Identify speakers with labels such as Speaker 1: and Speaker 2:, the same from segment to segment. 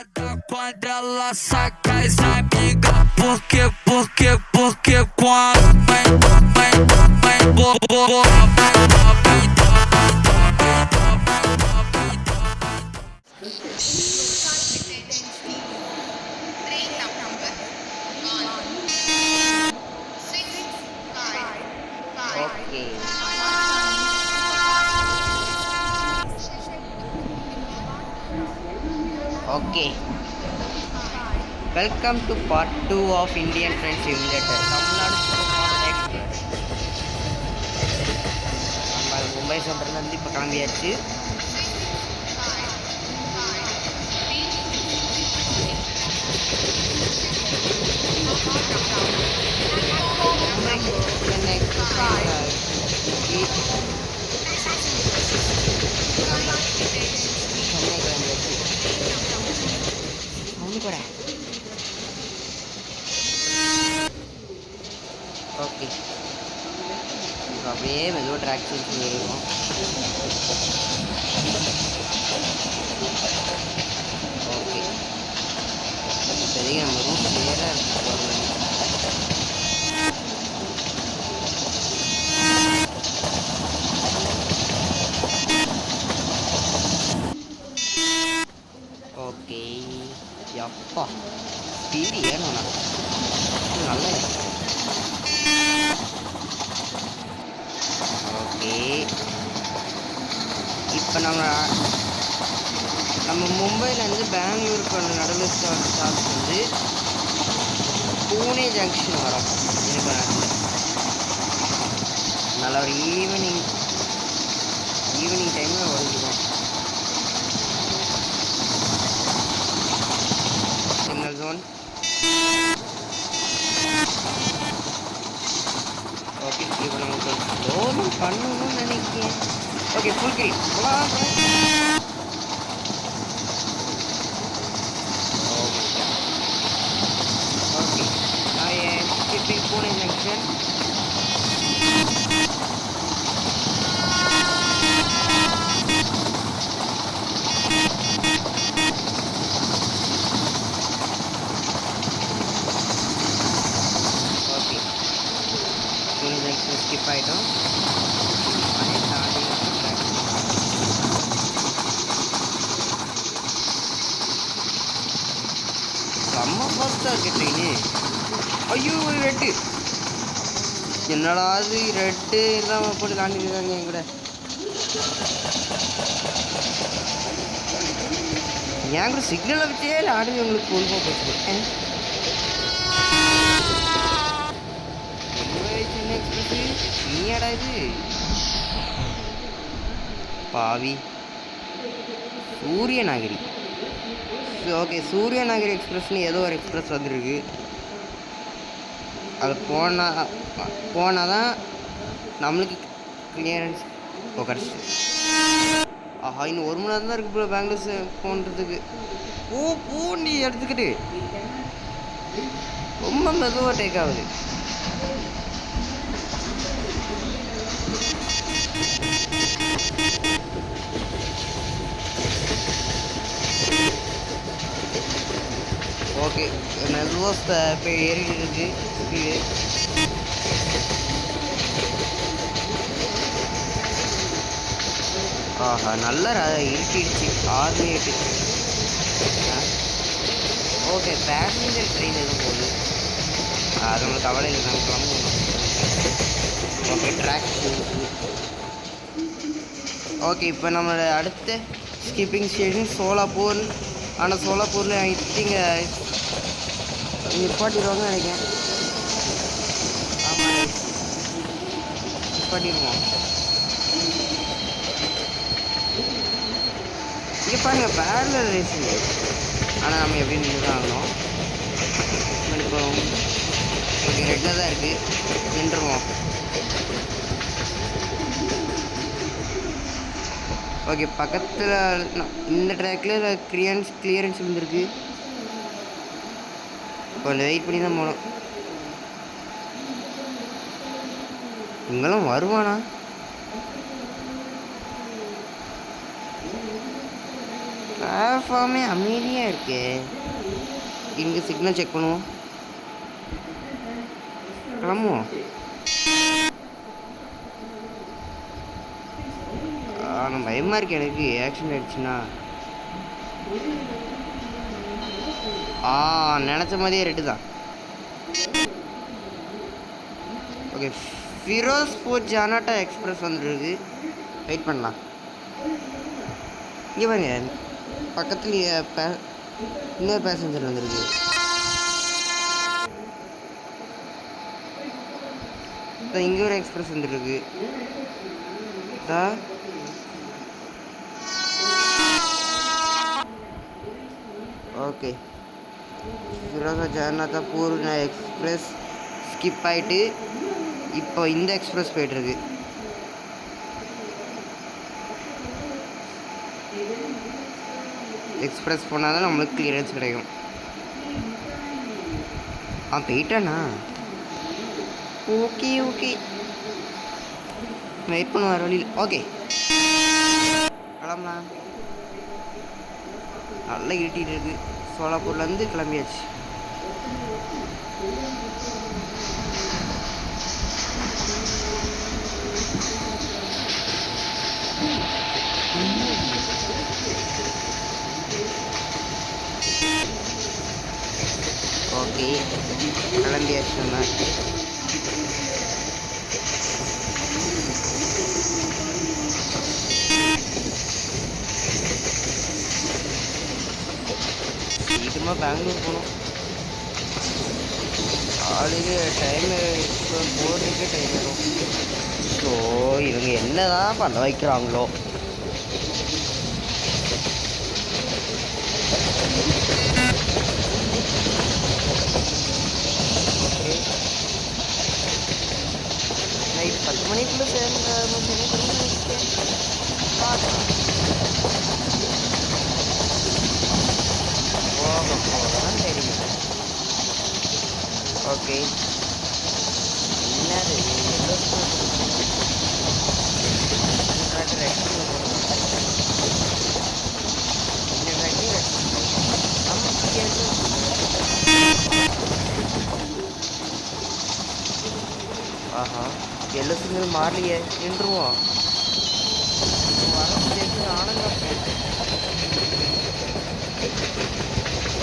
Speaker 1: Quando ela saca as amigas, porque quando vem,
Speaker 2: Okay. Okay. Welcome to part 2 of Indian Friend Simulator. Tamilnadu Superfast Express. நம்ம மும்பை சென்ட்ரல்லேருந்து இப்போ கிளம்பியாச்சு. Mumbai Chennai express Chennai கிளம்பியாச்சு. ஒன்று கூட okay. இப்போ அப்படியே மெதுவாக ட்ராக் சேஞ்ச் பண்ணிடுவோம். ஓகே, இப்போதைக்கு நம்ம ரூட் கிளியராக இருக்கு. ஓகே, எப்பா ஸ்பீடு ஏறணும்ண்ணா நல்லா. ஓகே, இப்போ நம்ம மும்பையிலேருந்து பெங்களூருக்கு நடுவில் ஸ்டாப் வந்து பூனே ஜங்ஷன் வரோம். எனக்கு நல்ல ஒரு ஈவினிங் டைமில் வந்துடும். Signal zone. ஓகே, இப்போ நமக்கு லோனும் பண்ணணும்னு நினைக்கிறேன். Okay, full green. Okay, I am skipping Pune Junction. Okay, Pune Junction skip ஆகிட்டோம். செம்ம ஃபாஸ்ட்டாக இருக்குது ட்ரெயினு. ஐயோ, ஒரு ரெட்டு. என்னடா அது ரெட்டு இல்லாமல் போட்டு தாண்டிருக்காங்க என் கூட. என் கூட சிக்னலை வச்சே ஆடி உங்களுக்கு கொண்டு போச்சுட்டேன். சென்னை எக்ஸ்பிரஸ் நீயாடா இது பாவி. சூரியநகரி. ஓகே, சூரியநகரி எக்ஸ்பிரஸ்னு ஏதோ ஒரு எக்ஸ்பிரஸ் வந்துருக்கு. அது போனால் தான் நம்மளுக்கு கிளியரன்ஸ் கிடச்சி. ஆஹா, இன்னும் 1 மணி நேரம் தான் இருக்குது போல பெங்களூர் போன்றதுக்கு. பூ நீ எடுத்துக்கிட்டு ரொம்ப மெதுவாக டேக் ஆகுது. ஓகே, மெதுவாக இப்போ ஏறிட்டு இருக்கு ஸ்பீடு. ஆஹா, நல்லா இருட்டிடுச்சு. 6:08. ஓகே, பேசஞ்சர் ட்ரெயின் எதுவும் போகுது. அது உங்களுக்கு கவலை இல்லை, நாங்கள் கிளம்பணும். Okay, track okay. இப்போ நம்மளோட அடுத்த ஸ்கிப்பிங் ஸ்டேஷன் சோலாப்பூர். ஆனால் சோலாப்பூரில் ஐ திங்க் நிப்பாட்டிடுவாங்கன்னு நினைக்கிறேன். ஆமாம், நிப்பாட்டிடுவோம். இங்கே பாருங்கள், பேரலல் ரேஸிங். ஆனால் நம்ம எப்படி நின்று தான் ஆகணும். இப்போ ஓகே, ரெட்டில் தான் இருக்குது, நின்றுவோம். ஓகே, பக்கத்தில் இந்த ட்ராக்கில் கிளியரன்ஸ் இருந்திருக்கு. கொஞ்சம் வெயிட் பண்ணி தான் போகணும். இங்கெல்லாம் வருவானா? பிளாட்ஃபார்மே அமைதியாக இருக்கே. இங்கே சிக்னல் செக் பண்ணுவோம். கிளம்புவோம். ஆனால் பயமாக இருக்கு எனக்கு. ஆக்சிடென்ட் ஆயிடுச்சுன்னா நினச்ச மாதிரியே ரெட்டு தான். ஓகே, ஃபிரோஸ்பூர் ஜானாட்டா எக்ஸ்பிரஸ் வந்துருக்கு. வெயிட் பண்ணலாம். இங்கே பாருங்க, பக்கத்துலேயே இன்னொரு பேசஞ்சர் வந்துருக்கு. இங்கே ஒரு எக்ஸ்பிரஸ் வந்துருக்கு. ஓகே, ஃபிரோஸ் ஜானாட்டா பூர்ண எக்ஸ்பிரஸ் ஸ்கிப் ஆகிட்டு இப்போ இந்த எக்ஸ்பிரஸ் போய்ட்டுருக்கு. எக்ஸ்பிரஸ் போனால் தான் நம்மளுக்கு கிளியரன்ஸ் கிடைக்கும். போயிட்டானா? ஓகே ஓகே, வெயிட் பண்ணுவார் வழியில். ஓகே, கிளம்பலாம். நல்லா இருட்டிகிட்டு இருக்கு. சோலாப்பூர்லேருந்து கிளம்பியாச்சு. ஓகே, கிளம்பியாச்சு. நம்ம சீக்கிரமாக பெங்களூர் போகணும். ஆளுக்கு டைம் இப்போ போகிறதுக்கே டைம் ஆகும். ஸோ இவங்க என்ன தான் பண்ண வைக்கிறாங்களோ. நைட் 10 மணிக்குள்ளே சேர்ந்த போக போகதான் தெரியும். ஓகே, என்னது ஆஹா, எல்லோ சிக்னல் மாறலையே. நின்றுவோம்.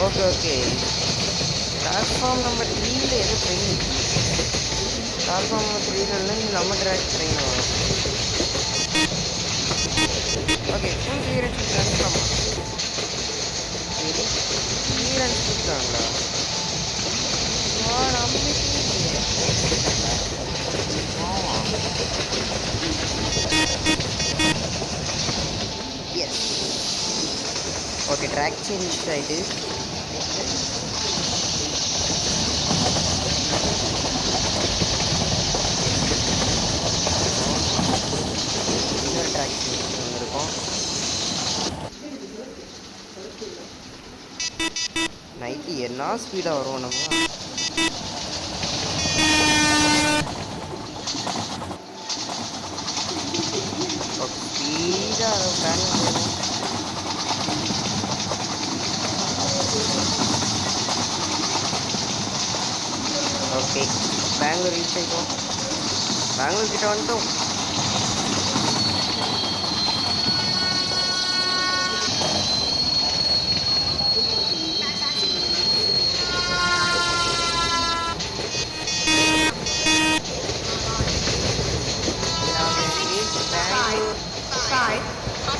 Speaker 2: ஓகே ஓகே, பிளாட்ஃபார்ம் நம்பர் 3ல எது ட்ரெயின் இருக்குது? பிளாட்ஃபார்ம் நம்பர் 3ல நம்ம ட்ராக் ட்ரெயின் வரும். ஓகே, ஃபுல் கிளியரன்ஸ் கொடுத்தாங்களாமா? சரி, கிளியரன்ஸ் கொடுத்தாங்களா? எஸ். ஓகே, ட்ராக் சேஞ்ச் ஆகிட்டு இன்னொரு ட்ராக் சேஞ்ச் வந்திருக்கோம். நைட்டு என்ன ஸ்பீடாக வரும் நம்ம. ஸ்பீடாக பெங்களூர். ஓகே, பெங்களூர் ரீச் ஆகிட்டோம். பெங்களூர் கிட்ட வந்துட்டோம்.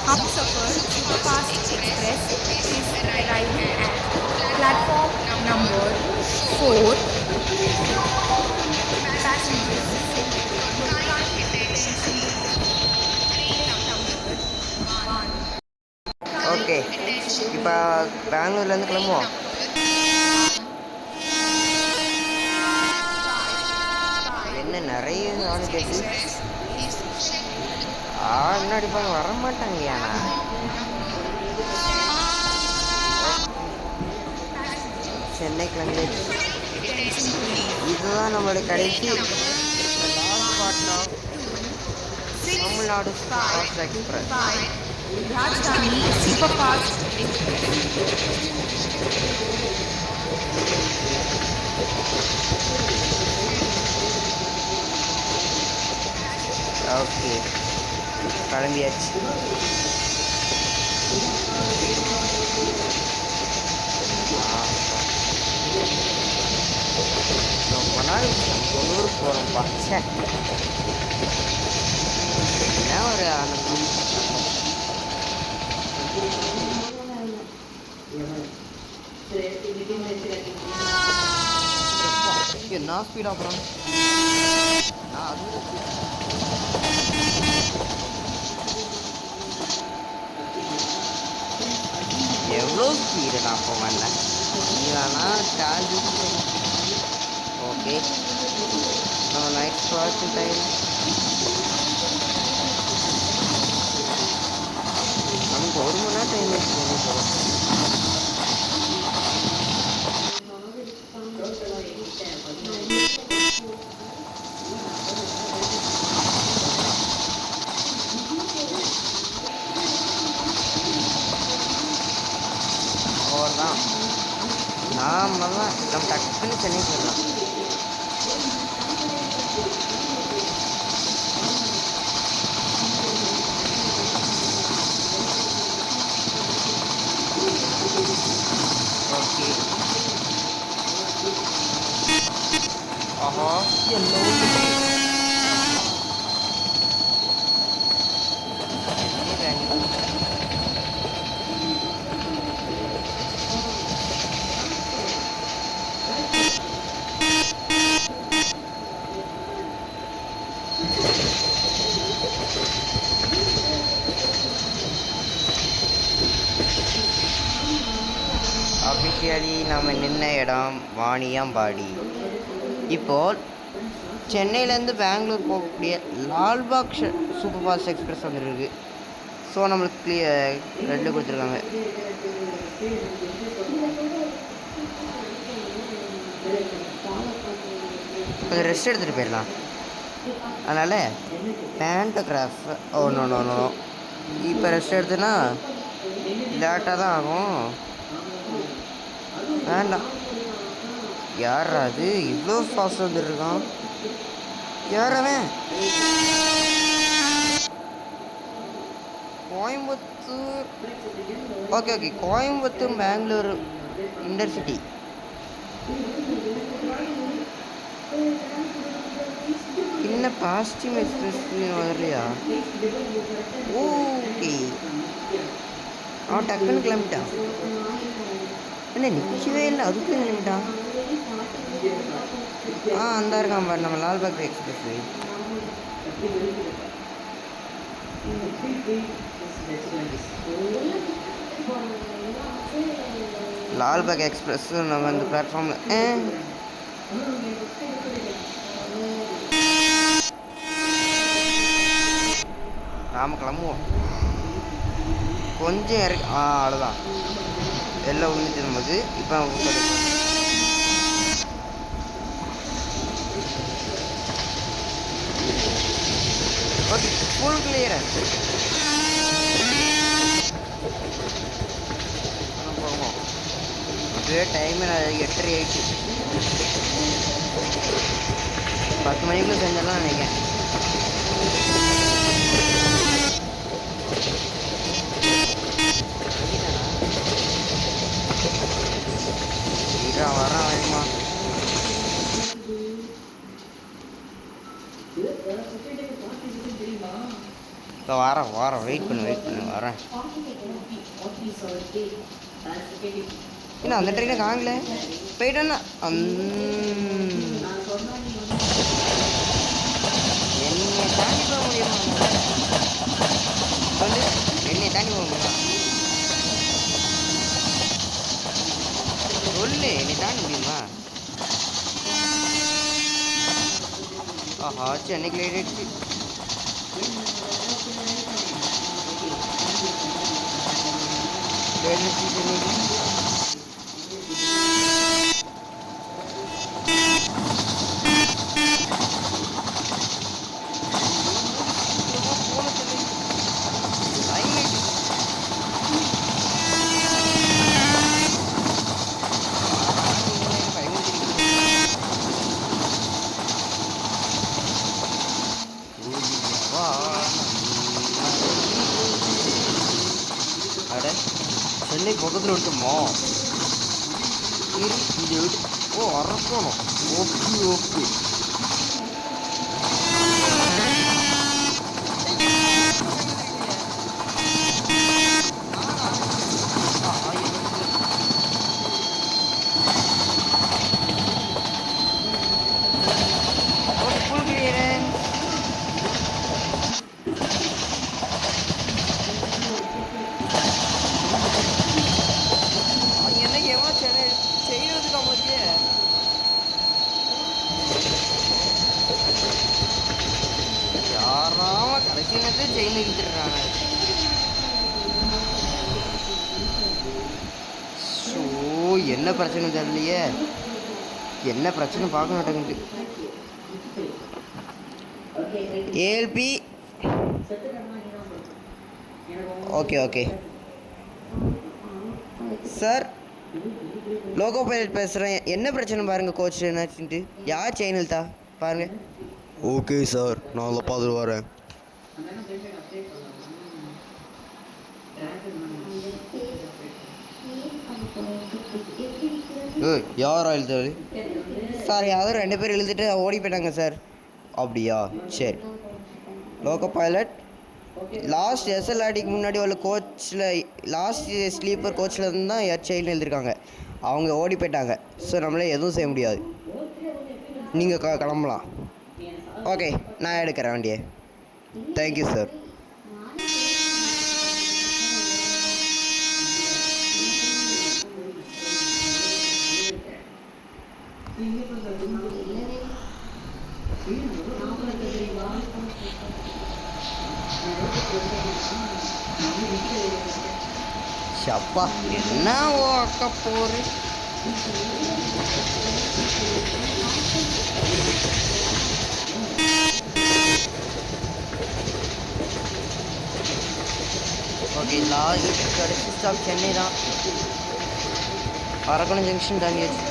Speaker 3: Humsafar Superfast Express is arriving at platform number 4. Passengers
Speaker 2: okay, இப்போ பெங்களூர்லேருந்து கிளம்புவோம். என்ன நிறைய நானும் கேட்டு என்ன அடிப்பாங்க, வரமாட்டாங்க. ஏன்னா சென்னை கிளம்பியாச்சு. இதுதான் நம்மளோட கடைசி லாஸ்ட் பார்ட்னா Tamil Nadu fast express.
Speaker 3: Rajdhani Superfast Express.
Speaker 2: Okay, கிளம்பியாச்சு. ரொம்ப நாள் தொண்ணூறு போகிறோம்ப்பா. சே, என்ன ஒரு ஆனந்தம். என்ன ஸ்பீடாக போகிறோம். எவ்வளோ ஸ்பீடு நான் போவேன்ல. இல்லைனா சார்ஜ். ஓகே, நம்ம நைட் வாட்சிங் டைம். நமக்கு 1 மணி நேரம் டைம் வேஸ்ட் பண்ணி போகிறோம். அவ்வளோதான், நம்ம டக்குன்னு சென்னை போயிடலாம். ஓகே, ஆஹா எல்லோ அஃபிஷியலி நம்ம நின்ன இடம் வாணியம்பாடி. இப்போது சென்னையிலேருந்து பெங்களூர் போகக்கூடிய லால்பாக் சூப்பர் ஃபாஸ்ட் எக்ஸ்பிரஸ் வந்துருக்கு. ஸோ நம்மளுக்கு ரெண்டு கொடுத்துருக்காங்க. கொஞ்சம் ரெஸ்ட் எடுத்துகிட்டு போயிடலாம். அதனால் பேண்டோகிராஃப் நோ இப்போ ரெஸ்ட் எடுத்துன்னா லேட்டாக தான் ஆகும். வேண்டாம். யார் அது இவ்வளோ ஃபாஸ்ட் வந்துட்டுருக்கான்? யாரவன்? கோயம்புத்தூர். Okay, Coimbatore Bangalore intercity. என்ன பாசிட்டிவ் எக்ஸ்பிரஸ் வரலையா? ஓகே, அவன் டக்குன்னு கிளம்பிட்டான். என்ன நிற்கவே இல்லை, அதுக்குள்ளே கிளம்பிட்டான். அந்த இருக்கான் பாரு நம்ம லால்பாக் எக்ஸ்பிரஸ். லால்பாக் எக்ஸ்பிரஸ் நம்ம இந்த பிளாட்ஃபார்மில் நாம் கிளம்புவோம். கொஞ்சம் இறக்கி அவ்வளோதான், எல்லாம் விழுந்துச்சு நமக்கு. இப்போ ஓகே, ஃபுல் கிளியர். போவோம். அதுவே டைமு 8:30 ஆயிடுச்சு. 10 மணிக்குள்ளே செஞ்சாலும் நினைக்கிறேன். வரான் வேணுமா? வாரம் வெயிட் பண்ணு வரேன். என்ன அந்த ட்ரெயினை காங்கல போயிட்டேன்னா என்னை தாண்டி போக முடியுமா? சொல்லு, என்னை தாண்டி போக முடியுமா? சொல்லு, என்னை தாண்டி முடியுமா? ஆஹா, சென்னைக்கு லேட் ஆயிடுச்சு. பக்கத்தில் எடுத்தோமா இது ஓ அரக்கணும் ஓகே ஓகே யாராம கடைசி நேரத்தில் செயின் இழுத்துடுறாங்க. ஸோ என்ன பிரச்சனை தெரியலையே, என்ன பிரச்சனை பார்க்க மாட்டேங்குது. ALP okay okay sir, loco pilot பேசுகிறேன். என்ன பிரச்சனை பாருங்கள் கோச் என்னாச்சுன்ட்டு. யார் செயின் இழுத்தா பாருங்கள். ஓகே சார், நான் பார்த்துட்டு வரேன். யாரா எழுதுறது சார்? யாரும் 2 பேர் எழுதிட்டு ஓடி போயிட்டாங்க சார். அப்படியா, சரி. லோகோ பைலட் லாஸ்ட் எஸ்எல்ஆர்டிக்கு முன்னாடி உள்ள கோச்சில், லாஸ்ட் ஸ்லீப்பர் கோச்சில் இருந்து தான் செயின் எழுதியிருக்காங்க. அவங்க ஓடி போயிட்டாங்க. ஸோ நம்மளே எதுவும் செய்ய முடியாது. நீங்கள் கிளம்பலாம். ஓகே, நான் எடுக்கிறேன் வண்டியை. Thank you sir. சப்பா என்ன ஓ அக்கா போரு. ஓகே, லாஸ்ட் கடைசி ஸ்டாப் சென்னை தான். அரக்கோணம் ஜங்ஷன் தாண்டியாச்சு.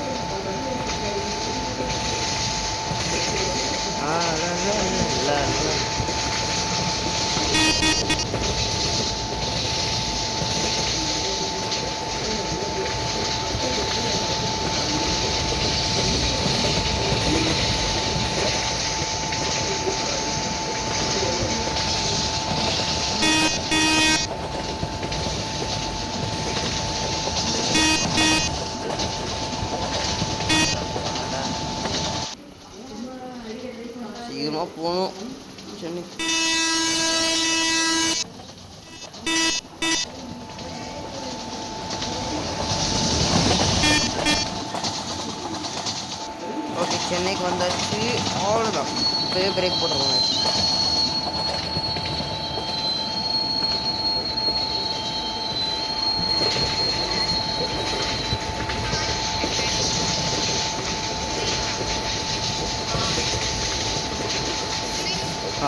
Speaker 2: சீக்கிரமாக போகணும் சென்னை. ஓகே, சென்னைக்கு வந்தாச்சு. அவ்வளோதான், இப்போயே பிரேக் போட்டுருவோம்.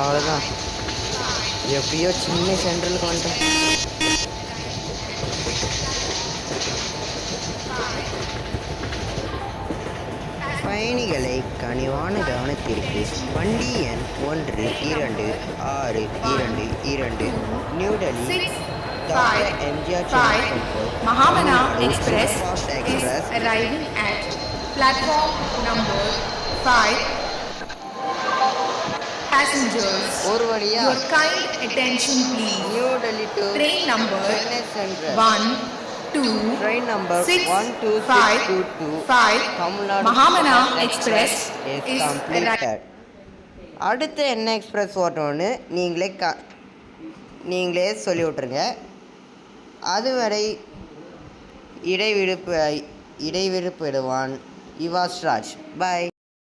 Speaker 2: அவ்வளோதான், எப்படியோ சின்ன சென்ட்ரலுக்கு வந்துட்டேன். பயணிகளை கனிவான கவனத்திற்கு. வண்டி எண் 12622 new Delhi doctor MGR
Speaker 3: Mahamana Express is arriving at platform number 5. Passengers,
Speaker 2: ஒரு வழியா
Speaker 3: your kind attention please.
Speaker 2: New Delhi to
Speaker 3: Train number
Speaker 2: Chennai central
Speaker 3: 1, 2,
Speaker 2: train number
Speaker 3: 6,
Speaker 2: 12622
Speaker 3: 5
Speaker 2: Tamil Nadu
Speaker 3: Mahamana Express
Speaker 2: is
Speaker 3: is
Speaker 2: completed. அடுத்து என்ன எக்ஸ்பிரஸ் ஓட்டணும்னு நீங்களே சொல்லி விட்ருங்க. அதுவரை இடைவிடுப்பு இடுவான் யுவாஸ்ராஜ். பாய்.